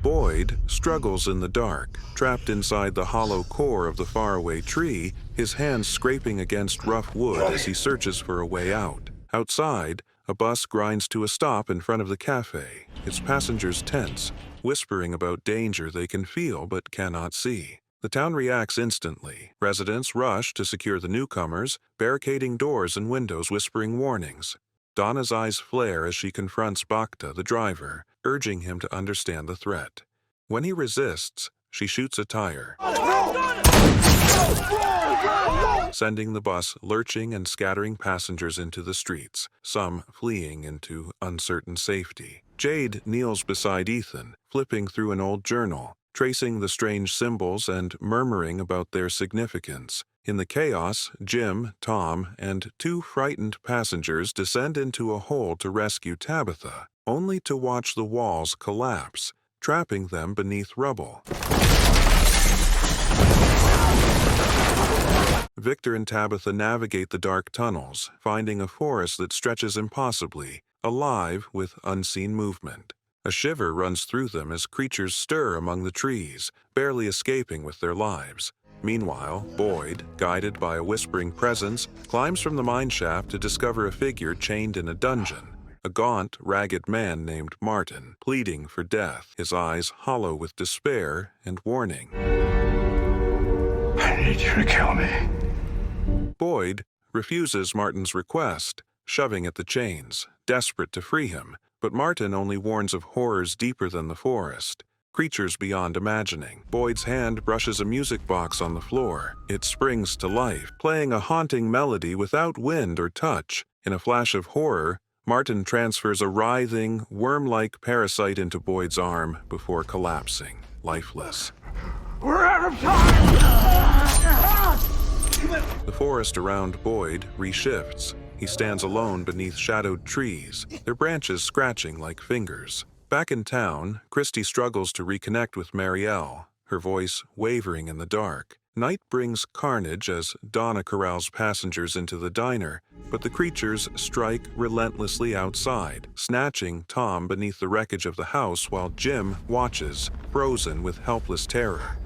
Boyd struggles in the dark, trapped inside the hollow core of the faraway tree, his hands scraping against rough wood as he searches for a way out. Outside, a bus grinds to a stop in front of the cafe, its passengers tense, whispering about danger they can feel but cannot see. The town reacts instantly. Residents rush to secure the newcomers, barricading doors and windows, whispering warnings. Donna's eyes flare as she confronts Bacta, the driver, urging him to understand the threat. When he resists, she shoots a tire, sending the bus lurching and scattering passengers into the streets, some fleeing into uncertain safety. Jade kneels beside Ethan, flipping through an old journal, tracing the strange symbols and murmuring about their significance. In the chaos, Jim, Tom, and two frightened passengers descend into a hole to rescue Tabitha, only to watch the walls collapse, trapping them beneath rubble. Victor and Tabitha navigate the dark tunnels, finding a forest that stretches impossibly, alive with unseen movement. A shiver runs through them as creatures stir among the trees, barely escaping with their lives. Meanwhile, Boyd, guided by a whispering presence, climbs from the mine shaft to discover a figure chained in a dungeon. A gaunt, ragged man named Martin, pleading for death, his eyes hollow with despair and warning. I need you to kill me. Boyd refuses Martin's request, shoving at the chains, desperate to free him, but Martin only warns of horrors deeper than the forest, creatures beyond imagining. Boyd's hand brushes a music box on the floor. It springs to life, playing a haunting melody without wind or touch. In a flash of horror, Martin transfers a writhing, worm-like parasite into Boyd's arm before collapsing, lifeless. We're out of time! The forest around Boyd reshifts. He stands alone beneath shadowed trees, their branches scratching like fingers. Back in town, Christy struggles to reconnect with Marielle, her voice wavering in the dark. Night brings carnage as Donna corrals passengers into the diner, but the creatures strike relentlessly outside, snatching Tom beneath the wreckage of the house while Jim watches, frozen with helpless terror.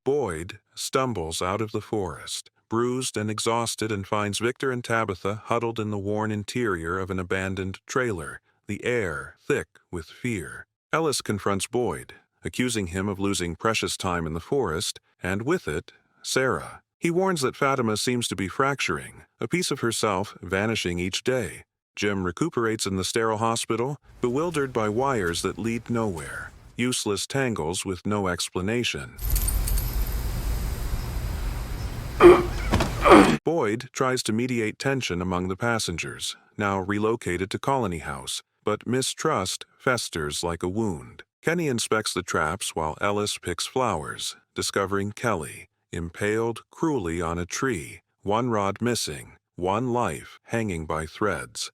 Boyd stumbles out of the forest, bruised and exhausted, and finds Victor and Tabitha huddled in the worn interior of an abandoned trailer, the air thick with fear. Ellis confronts Boyd, accusing him of losing precious time in the forest, and with it, Sarah. He warns that Fatima seems to be fracturing, a piece of herself vanishing each day. Jim recuperates in the sterile hospital, bewildered by wires that lead nowhere, useless tangles with no explanation. Boyd tries to mediate tension among the passengers, now relocated to Colony House, but mistrust festers like a wound. Kenny inspects the traps while Ellis picks flowers, discovering Kelly, impaled cruelly on a tree, one rod missing, one life hanging by threads.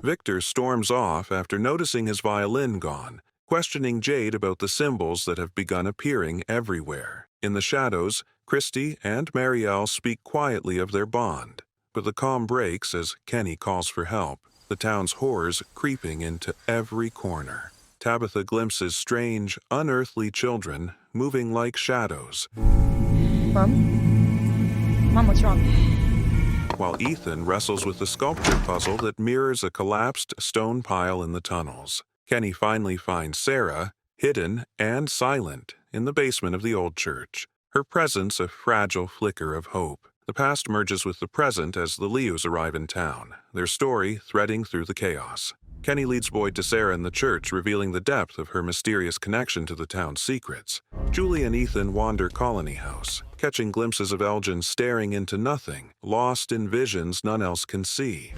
Victor storms off after noticing his violin gone, questioning Jade about the symbols that have begun appearing everywhere. In the shadows, Christy and Marielle speak quietly of their bond, but the calm breaks as Kenny calls for help, the town's horrors creeping into every corner. Tabitha glimpses strange, unearthly children moving like shadows. Mom? Mom, what's wrong? While Ethan wrestles with the sculpture puzzle that mirrors a collapsed stone pile in the tunnels. Kenny finally finds Sarah, hidden and silent, in the basement of the old church, her presence a fragile flicker of hope. The past merges with the present as the Lius arrive in town, their story threading through the chaos. Kenny leads Boyd to Sarah in the church, revealing the depth of her mysterious connection to the town's secrets. Julie and Ethan wander Colony House, catching glimpses of Elgin staring into nothing, lost in visions none else can see.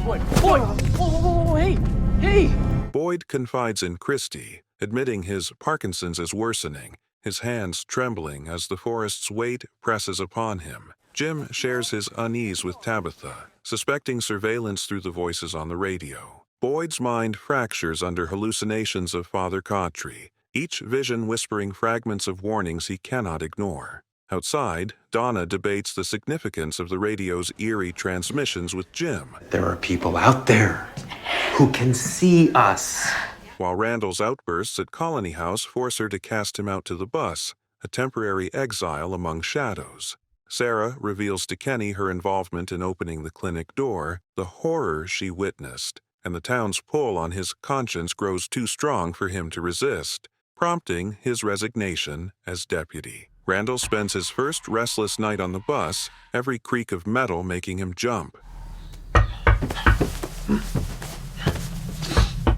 Boyd! Whoa, hey! Hey! Boyd confides in Christy, admitting his Parkinson's is worsening, his hands trembling as the forest's weight presses upon him. Jim shares his unease with Tabitha, suspecting surveillance through the voices on the radio. Boyd's mind fractures under hallucinations of Father Cautry, each vision whispering fragments of warnings he cannot ignore. Outside, Donna debates the significance of the radio's eerie transmissions with Jim, There are people out there who can see us. while Randall's outbursts at Colony House force her to cast him out to the bus, a temporary exile among shadows. Sarah reveals to Kenny her involvement in opening the clinic door, the horror she witnessed, and the town's pull on his conscience grows too strong for him to resist, prompting his resignation as deputy. Randall spends his first restless night on the bus, every creak of metal making him jump.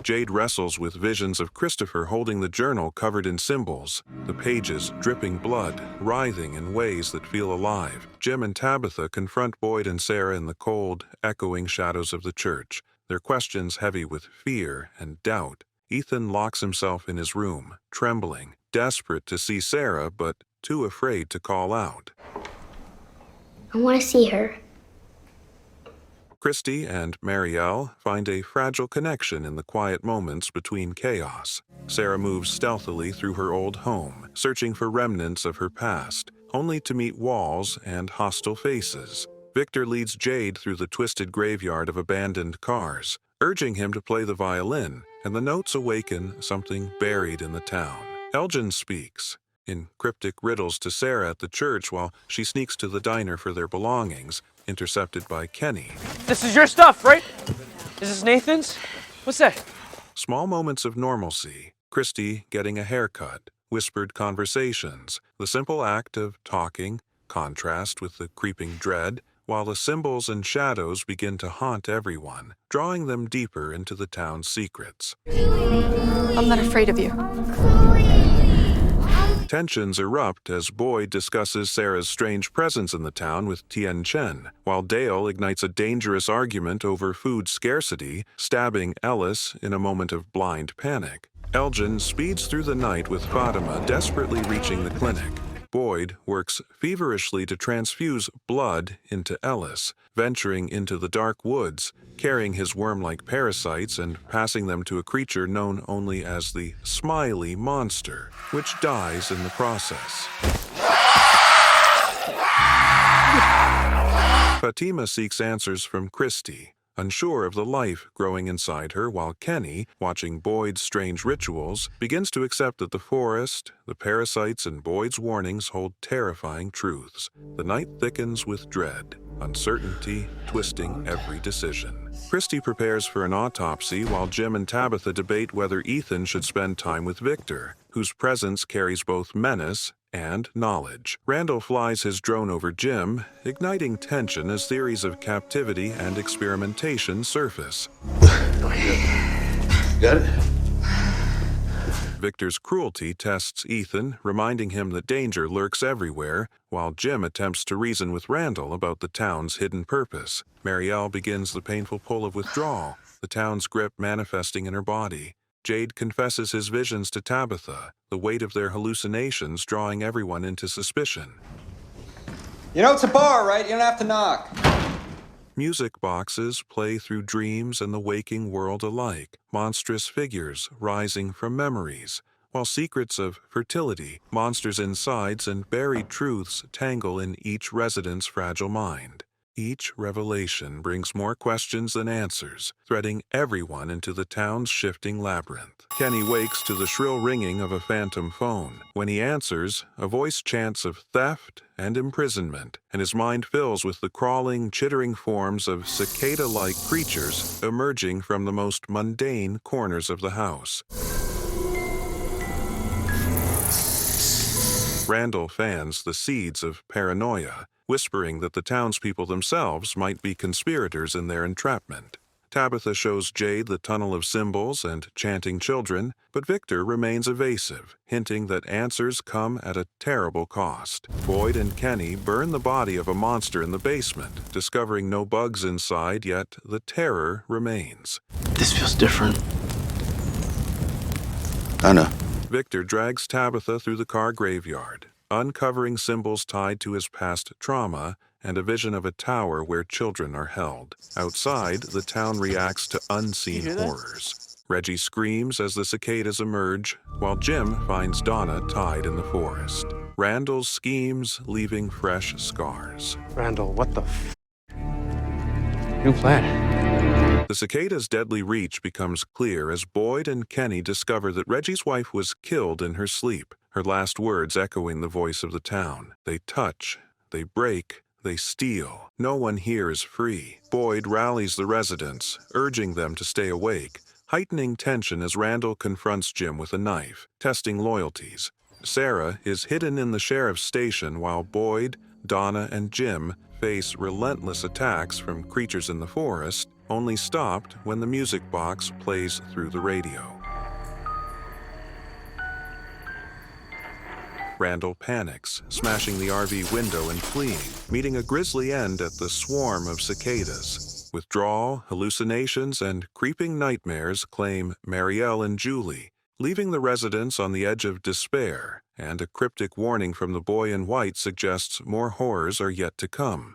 Jade wrestles with visions of Christopher holding the journal covered in symbols, the pages dripping blood, writhing in ways that feel alive. Jim and Tabitha confront Boyd and Sarah in the cold, echoing shadows of the church, their questions heavy with fear and doubt. Ethan locks himself in his room, trembling, desperate to see Sarah but too afraid to call out. I want to see her. Christy and Marielle find a fragile connection in the quiet moments between chaos. Sarah moves stealthily through her old home, searching for remnants of her past, only to meet walls and hostile faces. Victor leads Jade through the twisted graveyard of abandoned cars, urging him to play the violin, and the notes awaken something buried in the town. Elgin speaks in cryptic riddles to Sarah at the church while she sneaks to the diner for their belongings, intercepted by Kenny. This is your stuff, right? Is this Nathan's? What's that? Small moments of normalcy, Christy getting a haircut, whispered conversations, the simple act of talking, contrast with the creeping dread, while the symbols and shadows begin to haunt everyone, drawing them deeper into the town's secrets. I'm not afraid of you. Tensions erupt as Boyd discusses Sarah's strange presence in the town with Tien Chen, while Dale ignites a dangerous argument over food scarcity, stabbing Ellis in a moment of blind panic. Elgin speeds through the night with Fatima desperately reaching the clinic. Boyd works feverishly to transfuse blood into Ellis, venturing into the dark woods, carrying his worm-like parasites and passing them to a creature known only as the Smiley Monster, which dies in the process. Fatima seeks answers from Christy, unsure of the life growing inside her, while Kenny, watching Boyd's strange rituals, begins to accept that the forest, the parasites, and Boyd's warnings hold terrifying truths. The night thickens with dread, uncertainty twisting every decision. Christy prepares for an autopsy while Jim and Tabitha debate whether Ethan should spend time with Victor, whose presence carries both menace and knowledge. Randall flies his drone over Jim, igniting tension as theories of captivity and experimentation surface. Got it? Victor's cruelty tests Ethan, reminding him that danger lurks everywhere, while Jim attempts to reason with Randall about the town's hidden purpose. Marielle begins the painful pull of withdrawal, the town's grip manifesting in her body. Jade confesses his visions to Tabitha, the weight of their hallucinations drawing everyone into suspicion. You know, it's a bar, right? You don't have to knock. Music boxes play through dreams and the waking world alike, monstrous figures rising from memories, while secrets of fertility, monsters' insides, and buried truths tangle in each resident's fragile mind. Each revelation brings more questions than answers, threading everyone into the town's shifting labyrinth. Kenny wakes to the shrill ringing of a phantom phone. When he answers, a voice chants of theft and imprisonment, and his mind fills with the crawling, chittering forms of cicada-like creatures emerging from the most mundane corners of the house. Randall fans the seeds of paranoia, whispering that the townspeople themselves might be conspirators in their entrapment. Tabitha shows Jade the tunnel of symbols and chanting children, but Victor remains evasive, hinting that answers come at a terrible cost. Boyd and Kenny burn the body of a monster in the basement, discovering no bugs inside, yet the terror remains. This feels different. I know. Victor drags Tabitha through the car graveyard, uncovering symbols tied to his past trauma and a vision of a tower where children are held. Outside, the town reacts to unseen horrors. Reggie screams as the cicadas emerge, while Jim finds Donna tied in the forest. Randall's schemes leaving fresh scars. Randall, what the New plan. The cicada's deadly reach becomes clear as Boyd and Kenny discover that Reggie's wife was killed in her sleep, her last words echoing the voice of the town. They touch, they break, they steal. No one here is free. Boyd rallies the residents, urging them to stay awake, heightening tension as Randall confronts Jim with a knife, testing loyalties. Sarah is hidden in the sheriff's station while Boyd, Donna, and Jim face relentless attacks from creatures in the forest, only stopped when the music box plays through the radio. Randall panics, smashing the RV window and fleeing, meeting a grisly end at the swarm of cicadas. Withdrawal, hallucinations, and creeping nightmares claim Marielle and Julie, leaving the residents on the edge of despair, and a cryptic warning from the boy in white suggests more horrors are yet to come.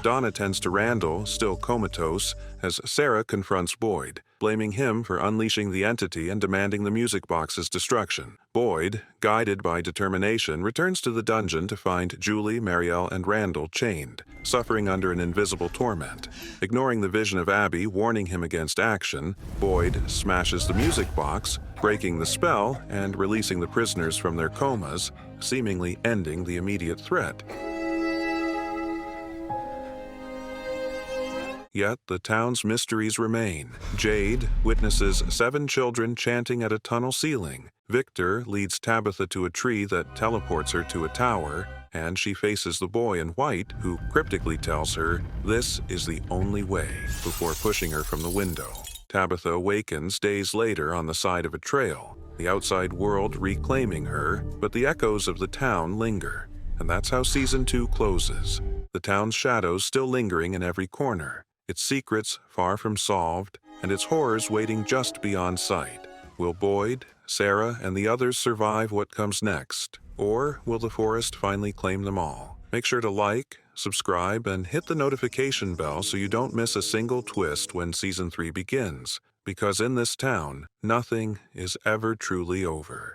Donna tends to Randall, still comatose, as Sarah confronts Boyd, blaming him for unleashing the entity and demanding the music box's destruction. Boyd, guided by determination, returns to the dungeon to find Julie, Marielle, and Randall chained, suffering under an invisible torment. Ignoring the vision of Abby warning him against action, Boyd smashes the music box, breaking the spell and releasing the prisoners from their comas, seemingly ending the immediate threat. Yet the town's mysteries remain. Jade witnesses 7 children chanting at a tunnel ceiling. Victor leads Tabitha to a tree that teleports her to a tower, and she faces the boy in white, who cryptically tells her this is the only way, before pushing her from the window. Tabitha awakens days later on the side of a trail, the outside world reclaiming her, but the echoes of the town linger. And that's how Season 2 closes. The town's shadows still lingering in every corner, its secrets far from solved, and its horrors waiting just beyond sight. Will Boyd, Sarah, and the others survive what comes next? Or will the forest finally claim them all? Make sure to like, subscribe, and hit the notification bell so you don't miss a single twist when Season 3 begins. Because in this town, nothing is ever truly over.